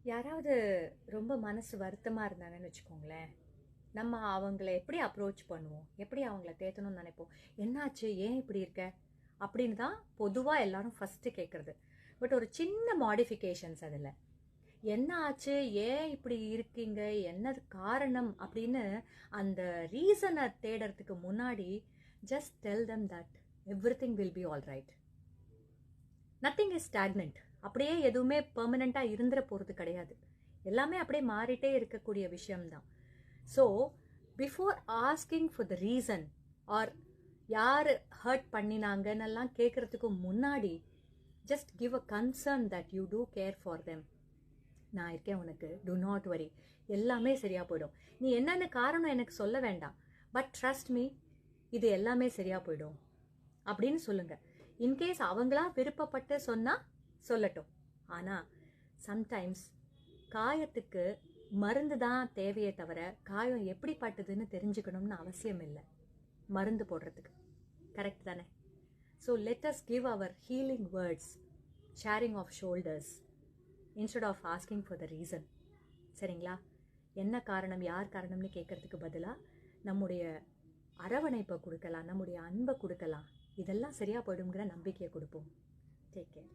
யாராவது ரொம்ப மனசு வருத்தமாக இருந்தாங்கன்னு வச்சுக்கோங்களேன், நம்ம அவங்கள எப்படி அப்ரோச் பண்ணுவோம், எப்படி அவங்கள தேத்தணும்னு நினைப்போம். என்னாச்சு, ஏன் இப்படி இருக்க அப்படின்னு தான் பொதுவாக எல்லாரும் ஃபஸ்ட்டு கேட்குறது. பட் ஒரு சின்ன மாடிஃபிகேஷன்ஸ் அதில் என்ன ஆச்சு, ஏன் இப்படி இருக்கீங்க, என்னது காரணம் அப்படின்னு அந்த ரீசனை தேடுறதுக்கு முன்னாடி just tell them that everything will be all right. Nothing is stagnant. அப்படியே எதுவுமே பெர்மனண்ட்டாக இருந்துட போகிறது கிடையாது. எல்லாமே அப்படியே மாறிட்டே இருக்கக்கூடிய விஷயம்தான். So before asking for the reason or யார் ஹர்ட் பண்ணினாங்கன்னெல்லாம் கேட்குறதுக்கு முன்னாடி just give a concern that you do care for them. நான் இருக்கேன் உனக்கு, டு நாட் வரி, எல்லாமே சரியாக போயிடும். நீ என்னென்ன காரணம் எனக்கு சொல்ல வேண்டாம், பட் ட்ரஸ்ட் மீ, இது எல்லாமே சரியாக போயிடும் அப்படின்னு சொல்லுங்க. இன்கேஸ் அவங்களா விருப்பப்பட்டு சொன்னால் சொல்லட்டும். ஆனால் சம்டைம்ஸ் காயத்துக்கு மருந்து தான் தேவையே தவிர காயம் எப்படிப்பட்டதுன்னு தெரிஞ்சுக்கணும்னு அவசியம் இல்லை மருந்து போடுறதுக்கு. கரெக்ட் தானே? So let us give our healing words, sharing of shoulders instead of asking for the reason. சரிங்களா? என்ன காரணம், யார் காரணம்னு கேட்கறதுக்கு பதிலாக நம்முடைய அரவணைப்பை கொடுக்கலாம், நம்முடைய அன்பை கொடுக்கலாம். இதெல்லாம் சரியாக போயிடுங்கிற நம்பிக்கையை கொடுப்போம். Take care.